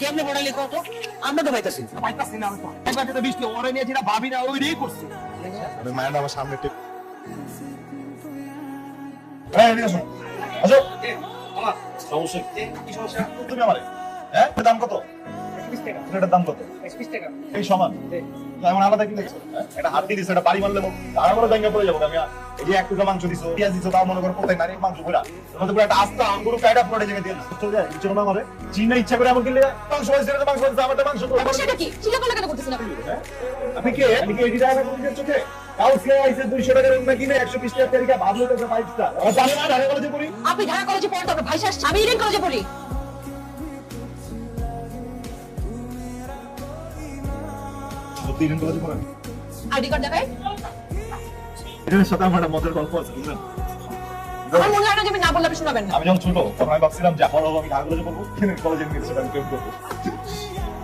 কেমনে পড়ালে কত আমরা তো পাইতাছি না একবার তো বৃষ্টি ওরে নিয়ে যেটা ভাবি না ওইটাই করছে আমি মায়ের আমার সামনে টিপ এই এদিকে আসো আসো আমার সমস্যা কি সমস্যা তুমি আমারে হ্যাঁ দাম কত 20 টাকা এটার দাম কত 20 টাকা এই সমান এমন আলাদা কি দেখছো এটা হাত দিয়ে দিছো এটা বাড়ি মারলে আর আমরা জায়গা পড়ে যাবো আমি এই যে এক টুকরা মাংস দিছো পেঁয়াজ দিছো তাও মনে করো কোথায় নারী মাংস পুরা তোমাদের পুরো একটা আস্তা আঙ্গুর কাইডা পড়ে জায়গা দিয়ে চলে যায় কিছু না আমারে চিনা ইচ্ছা করে আমাকে মাংস হয়েছে এটা মাংস হয়েছে আমারটা মাংস তো সেটা কি চিনা কোলা কেন করতেছেন আপনি আমি কি এই জায়গা কোন চোখে কাউকে আইছে 200 টাকার রুম কিনে 120 টাকা তেরিকা ভাবলো তো 22 টাকা আর জানি না ঢাকা কলেজে পড়ি আপনি ঢাকা কলেজে পড়েন তবে ভাই শাস আমি ইডেন কলেজে পড়ি সত্যি ইডেন কলেজে পড়েন আইডি কার্ড দেখাই ইডেনের সাথে আমার মজার গল্প আছে বুঝলেন আমার মনে হয় না যে আমি না বললে আপনি শোনাবেন না আমি যখন ছোট তখন আমি ভাবছিলাম যে বড় হবো আমি ঢাকা কলেজে পড়বো ইডেন কলেজে নিয়ে সেটা আমি প্রেম করবো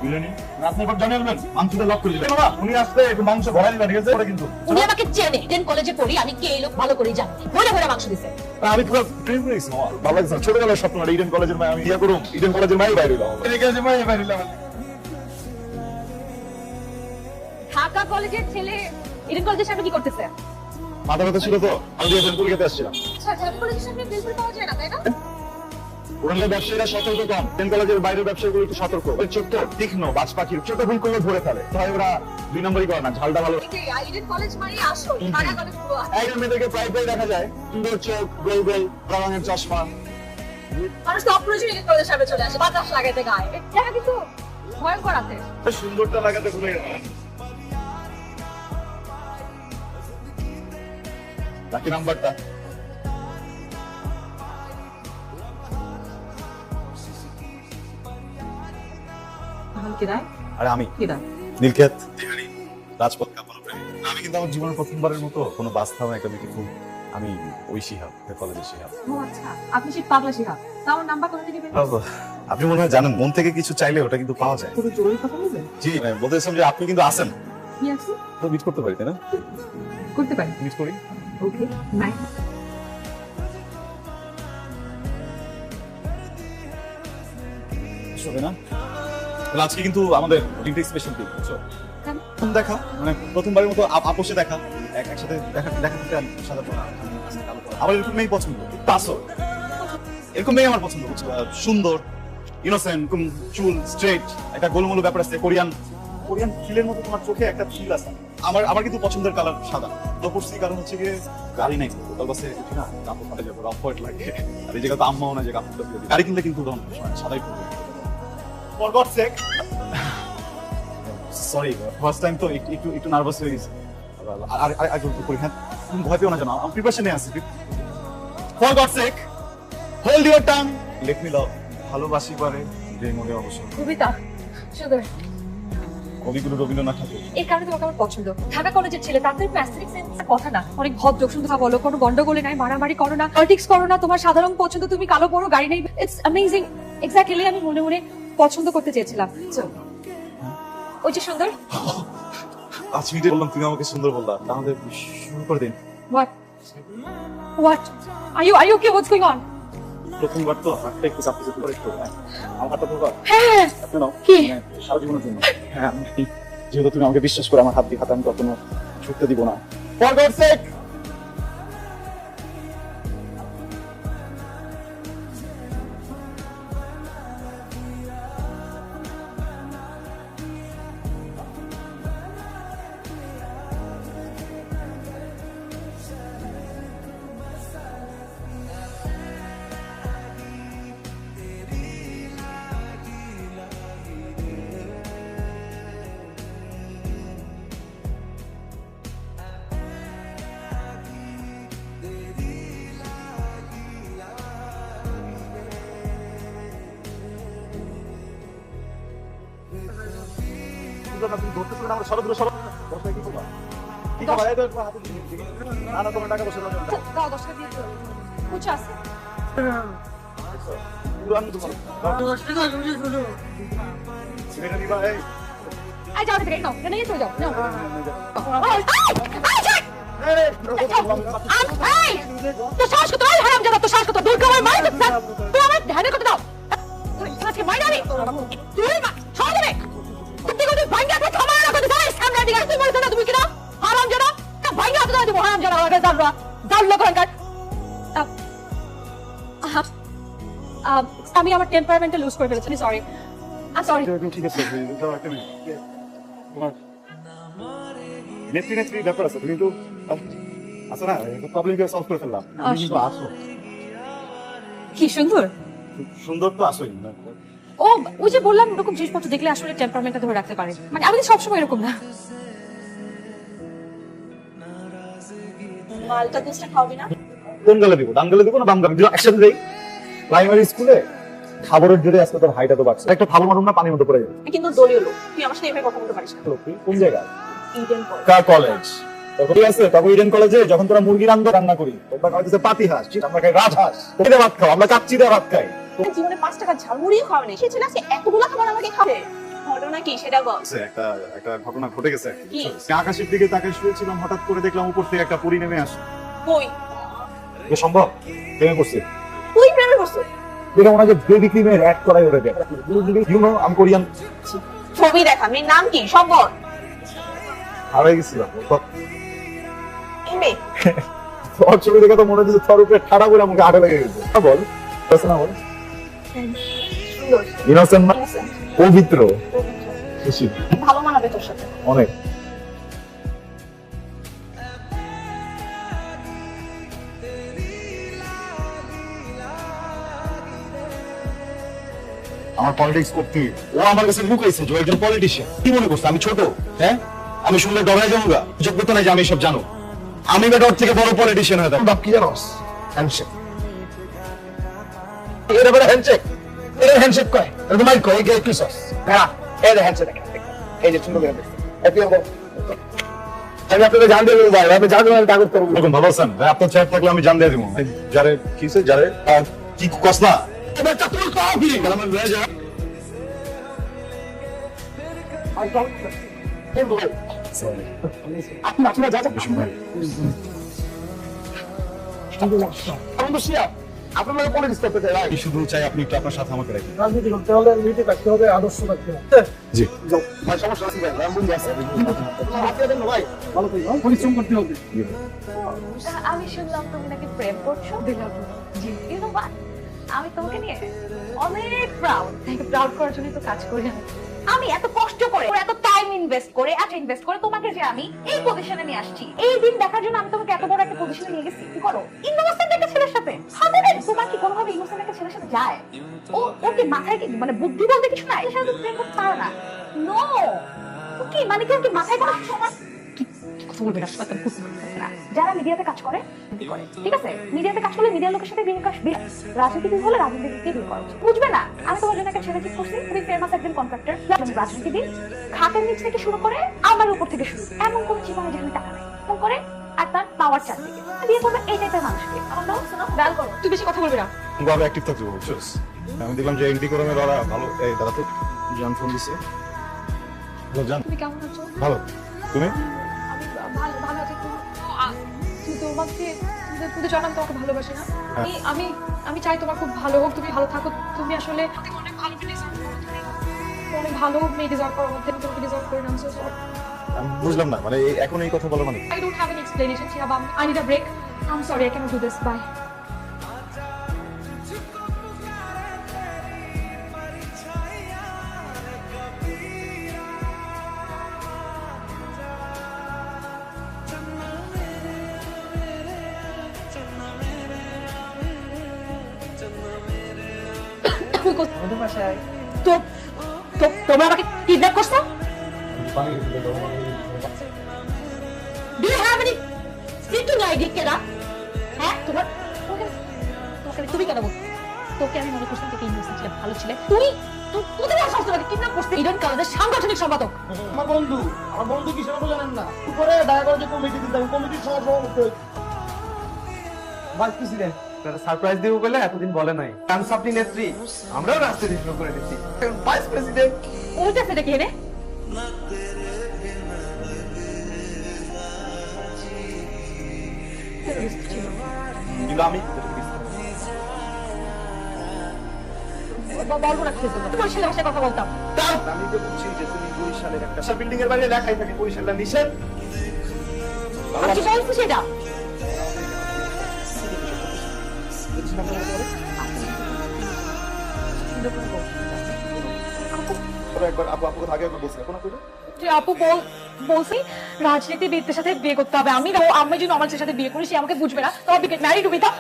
বুঝলেনি আপনি এবার জানিয়ে বলবেন মাংসটা লক করে দিবেন বাবা উনি আসলে একটু মাংস ভরা দিবেন ঠিক আছে পরে কিন্তু উনি আমাকে চেনে ইডেন কলেজে পড়ি আমি কে এই লোক ভালো করেই জানি ভরে ভরে মাংস দিছে আমি পুরো প্রেম করে গেছি মামা ভালো লাগছে ছোটবেলার স্বপ্ন আর ইডেন কলেজের মাই আমি বিয়ে করুম ইডেন কলেজের মাই বাইরে হইলাম ইডেন কলেজের মাই বাইরে হইলাম ঢাকা কলেজের ছেলে ইডেন কলেজের সামনে কি করতেছে মাথা ব্যথা ছিল তো আমি দিয়ে বেলপুর খেতে আসছিলাম আচ্ছা ঢাকা কলেজের সামনে বিলকুল পাওয়া যায় না তাই না পুরানো ব্যবসায়ীরা সতর্ক কম ইডেন কলেজের বাইরের ব্যবসায়ীগুলো একটু সতর্ক ওই ছোট্ট তীক্ষ্ণ বাজ পাখির ছোট ভুল করলে ধরে ফেলে তাই ওরা 2 নম্বরই করে না ঝালটা ভালো ইডেন কলেজ মানে আসল ঢাকা কলেজ পুরো একজন মেয়েদেরকে প্রায় প্রায় দেখা যায় সুন্দর চোখ গোল গোল রঙের চশমা মানুষ তো অপ্রয়োজনীয় ইডেন কলেজের সামনে চলে আসে বাতাস লাগাইতে গায়ে এটা কিন্তু ভয়ঙ্কর আছে সুন্দরটা লাগাতে ভুলে গেলাম বাকি নাম্বারটা আরে আমি নীলক্ষেত রাজপথ কাপাল আমি কিন্তু আমার জীবনের প্রথমবারের মতো কোনো বাস থামা একটা মেয়েকে খুব আমি ওই শিহাব কলেজের শিহাব ও আচ্ছা আপনি সেই পাগলা শিহাব তাও নাম্বার কোথা থেকে পেলেন আপনি মনে হয় জানেন মন থেকে কিছু চাইলে ওটা কিন্তু পাওয়া যায় পুরো জরুরি কথা বলবেন জি বলতেছিলাম যে আপনি কিন্তু আসেন কি আছে তো মিট করতে পারি তাই না করতে পারি মিট করি ওকে বাই শোবে না তাহলে আজকে কিন্তু আমাদের ডিটেক স্পেশাল দিন বুঝছো প্রথম দেখা মানে প্রথমবারের মতো আপোষে দেখা একসাথে দেখা দেখা করতে সাদা পড়া আমার এরকম মেয়ে পছন্দ তাসো এরকম মেয়ে আমার পছন্দ বুঝছো সুন্দর ইনোসেন্ট চুল স্ট্রেট একটা গোলমোলো ব্যাপার আছে কোরিয়ান ফিলের মতো তোমার চোখে একটা ফিল আছে আমার কিন্তু পছন্দের কালার সাদা তো পড়ছি কারণ হচ্ছে গিয়ে গাড়ি নাই তোর কাছে উঠি না কাপড় ফাটে যাবো রাফ হোয়াইট লাগে আর এই জায়গা তো আম্মাও না যে কাপড়টা দিয়ে গাড়ি কিনলে কিন্তু সাদাই পড়বে for God sake sorry first time তো একটু নার্ভাস হয়ে গেছি আর আগে করি হ্যাঁ তুমি ভয় পেও না জানো আমি প্রিপারেশনে আছি for God sake hold your tongue let me লাভ ভালোবাসি পারে যে মনে অবশ্য কবিতা সুন্দর কবিগুরু রবীন্দ্রনাথ ঠাকুর এই কারণে তোমাকে আমার পছন্দ ঢাকা কলেজের ছেলে তার তো অ্যাস্থেটিক সেন্স কথা না অনেক ভদ্র সুন্দর বলো কোনো গন্ডগোলে নাই মারামারি করো না পলিটিক্স করো না তোমার সাধারণ পছন্দ তুমি কালো বড় গাড়ি নেই ইটস অ্যামেজিং এক্স্যাক্টলি আমি মনে মনে পছন্দ করতে চেয়েছিলাম ওই যে সুন্দর 5 মিনিটে বললাম তুমি আমাকে সুন্দর বললা তাহলে শুরু করে দিন what are you okay what's going on প্রথমবার তো হাতটা একটু চাপিয়ে করে একটু আমার হাতটা ধরবা হ্যাঁ আপনি নাও কি সারা জীবনের জন্য হ্যাঁ আমি যেহেতু তুমি আমাকে বিশ্বাস করে আমার হাত দিয়ে হাত আমি কখনো ছুটতে দিব না ফর গড সেক তুমি ধরতেছো না আমরা সরো দূরে সরো বসে কি করবা কি করবা এই তো হাতে না না তোমার টাকা বসে না দাও 10 টাকা দিয়ে দাও কুছ আছে পুরান দোকান সিগারেট নিবা এই আই যাও থেকে নাও কেন চলে যাও নাও তো শ্বাস কত হারাম জানা তো শ্বাস কত দূর কমার মাই তো তুই আমার ধ্যানে কত দাও আজকে মাই নামি তুই ছড় দেবে তুই কত ভাঙ্গা তো থামা না কত ভাই সামনে দিকে তুই বলছ না তুমি কি না হারাম জানা তা ভাঙ্গা তো দাও হারাম জানা আগে জানরা জানলো কোন কাট আমি আমার টেম্পারমেন্টটা লুজ করে ফেলেছি সরি আই সরি ঠিক আছে দাও একটা মিনিট তোমার নেত্রী ব্যাপার আছে তুমি তো আসো না প্রবলেম সলভ করে ফেললাম তুমি কিন্তু আসো কি সুন্দর সুন্দর তো আসোই না ও ওই যে বললাম এরকম জিনিসপত্র দেখলে আসলে টেম্পারমেন্টটা ধরে রাখতে পারে মানে আমি সবসময় এরকম না মালটা দোস্তা খাওয়াবি না কোন গালে দিব ডান গালে দিব না বাম গালে দিব একসাথে দেই প্রাইমারি স্কুলে খাবারের জোরে আজকে তোর হাইটা তো বাড়ছে একটা খাবার মারুম না পানির মধ্যে পড়ে যাবে কিন্তু দলীয় লোক তুই আমার সাথে এভাবে কথা বলতে পারিস না তুই কোন জায়গা ইডেন কর কার কলেজ ঠিক আছে তখন ইডেন কলেজে যখন তোরা মুরগি রান্না করি তোমরা খাইতেছে পাতি হাঁস আমরা খাই রাজহাঁস তোকে ভাত খাও আমরা কাচ্চি দিয়ে ভাত খাই জীবনে 5 টাকা ঝালমুড়িও খাওয়া নেই সে ছিল আজকে এতগুলো খাবার আমাকে খাবে ঘটনা কি সেটা বল একটা ঘটনা ঘটে গেছে আকাশের দিকে তাকায় শুয়েছিলাম হঠাৎ করে দেখলাম উপর থেকে একটা পরী নেমে আসে কই এ সম্ভব প্রেমে করছে তুই প্রেমে করছিস দেখো ওরা যে বেবি ক্রিমের অ্যাড করাই ওরে দেয় ইউ নো আম কোরিয়ান ছবি দেখা মেয়ের নাম কি সব বল হারাই গেছিলাম এমএ তোর ছবি দেখে তো মনে হচ্ছে তোর উপরে ঠাড়া করে আমাকে আটে লেগে গেছে বল বলছ না বল সুন্দর ইনোসেন্ট না পবিত্র খুশি ভালো মানাবে তোর সাথে অনেক আমার পলিটিক্স করতে ও আমার কাছে লুকাইছে যে ও একজন পলিটিশিয়ান কি মনে করছে আমি ছোট হ্যাঁ আমি শুনলে ডরাই যাবো গা যোগ্যতা নাই যে আমি সব জানো আমি বা ডর থেকে বড় পলিটিশিয়ান হয়ে থাকবো বাপ কি জানোস হ্যান্ডশেক এটা বড় হ্যান্ডশেক এটা হ্যান্ডশেক কয় এটা তো মাইক কয় এই কি সস হ্যাঁ এই যে হ্যান্ডশেক এই যে সুন্দর করে দেখতে আমি আপনাকে জান দিয়ে দেবো ভাই আপনি জানবেন আমি কাগজ করবো এরকম ভালো আছেন ভাই আপনার চেয়ার থাকলে আমি জান দিয়ে দেবো যারে কিসে যারে কি কস না এবার তা তুই কাও কি আমার লয়ে যা আপনি যা যা আপনার পলিটিক্স করতে চাই আমি শুধু চাই আপনি একটু আপনার সাথে আমাকে রাখেন রাজনীতি করতে হলে নীতি থাকতে হবে আদর্শ থাকতে হবে জি ভাই সমস্যা আছে ভাই আমি বুঝি আছে ভাই ভালো করি পরিশ্রম করতে হবে আমি শুনলাম তুমি নাকি প্রেম করছো জি ইউ নো হোয়াট আমি তোমাকে নিয়ে অনেক প্রাউড করার জন্য তো কাজ করি আমি এত কষ্ট করে এত টাইম ইনভেস্ট করে তোমাকে যে আমি এই পজিশনে নিয়ে আসছি এই দিন দেখার জন্য আমি তোমাকে এত বড় একটা পজিশনে নিয়ে গেছি কি করো ইনোসেন্ট একটা ছেলের সাথে তোমার কি কোনোভাবে ইনোসেন্ট একটা ছেলের সাথে যায় ওকে মাথায় কি মানে বুদ্ধি বলতে কিছু নাই এর সাথে তুমি প্রেম করতে পারো না নো কি মানে কি ওকে মাথায় কোনো সময় কথা বলবে না যারা মিডিয়াতে কাজ করে ঠিক আছে মিডিয়াতে কাজ করলে মিডিয়ার লোকের সাথে রাজনীতিবিদ হলে রাজনীতিবিদকে বিয়ে করা বুঝবে না আমি তোমার জন্য একটা ছেলে ঠিক করছি খুবই ফেমাস একজন কন্ট্রাক্টর রাজনীতিবিদ খাতের নিচ থেকে শুরু করে আমার উপর থেকে শুরু এমন কোন জীবনে যেখানে টাকা নেই এমন করে আর তার পাওয়ার চারদিকে বিয়ে করবে এই টাইপের মানুষকে আমার নাম শোনো ডাল করো তুই বেশি কথা বলবি না ভালো অ্যাক্টিভ থাকতে বুঝছস আমি দেখলাম যে এনডি করমে ওরা ভালো এই দাদা তো জান ফোন দিছে হ্যালো জান তুমি কেমন আছো ভালো তুমি আমি ভালো আছি তুমি তোমাকে তুমি জানাম তোমাকে ভালোবাসি না আমি চাই তোমার খুব ভালো হোক তুমি ভালো থাকো তুমি আসলে অনেক ভালো ডিজার্ভ করো তুমি অনেক ভালো মেয়ে ডিজার্ভ করো মধ্যে তোমাকে ডিজার্ভ করে নাম সো আমি বুঝলাম না মানে এখন এই কথা বলা মানে I don't have an explanation Shihab I need a break I'm sorry I cannot do this bye তোমরা আমাকে কিডন্যাপ করছো Do you have any sitting idea কেনা হ্যাঁ তুমি কেন বল তোকে আমি মনে করছিলাম তোকে ইনোসেন্ট ছিল ভালো ছিল তুই তোদের শাস্ত্রকে কিডন্যাপ করছিস ইডেন কলেজের সাংগঠনিক সম্পাদক আমার বন্ধু কি সেটা জানেন না উপরে দয়া করে যে কমিটি দিতে কমিটির সভাপতি ভাইস প্রেসিডেন্ট সারপ্রাইজ দিব বলে এতদিন বলে নাই কনসাপ্টি নেত্রী আমরাও রাজনীতি শুরু করে দিচ্ছি ভাইস প্রেসিডেন্ট ওইটা সেটা কে রে? কিন্তু আমি বলবো না কিছু, তোমার ছেলের সাথে কথা বলতাম। আমি তো বুঝছি যে তুমি বরিশালের একটা বিল্ডিং এর বাইরে লেখাই থাকে বরিশালটা নিষেধ। আমি কি বলছি সেটা? একবার আপু আপুকে আগে একবার বলছি এখন আপু যে আপু বলছি রাজনীতিবিদদের সাথে বিয়ে করতে হবে। আমি যদি আমার ছেলের সাথে বিয়ে করি সে আমাকে বুঝবে না, তবে get married with a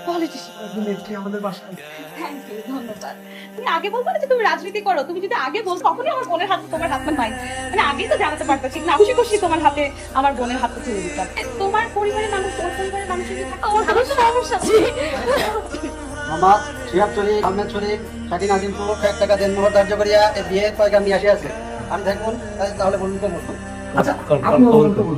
politician. নেত্রী আমাদের বাসায় থ্যাংক ইউ, ধন্যবাদ। তুমি আগে বলবে না যে তুমি রাজনীতি করো, তুমি যদি আগে বল তখনই আমার বোনের হাতে তোমার হাজবেন্ড নাই, মানে আগেই তো জানাতে পারতো। ঠিক না, খুশি খুশি তোমার হাতে আমার বোনের হাতটা তুলে দিতাম। তোমার পরিবারের মানুষ, তোমার পরিবারের মানুষ যদি থাকে আমার কোনো সমস্যা নেই। মোহাম্মদ শিহাব শরীফ, আহমেদ শরীফ, শাকিন আজিমপুর কয়েক টাকা দেন মোহর ধার্য করিয়া এই বিয়ে পয়গা নিয়ে আসিয়াছে। আমি দেখুন তাহলে বলুন তো বলুন। আচ্ছা আপনি বলুন।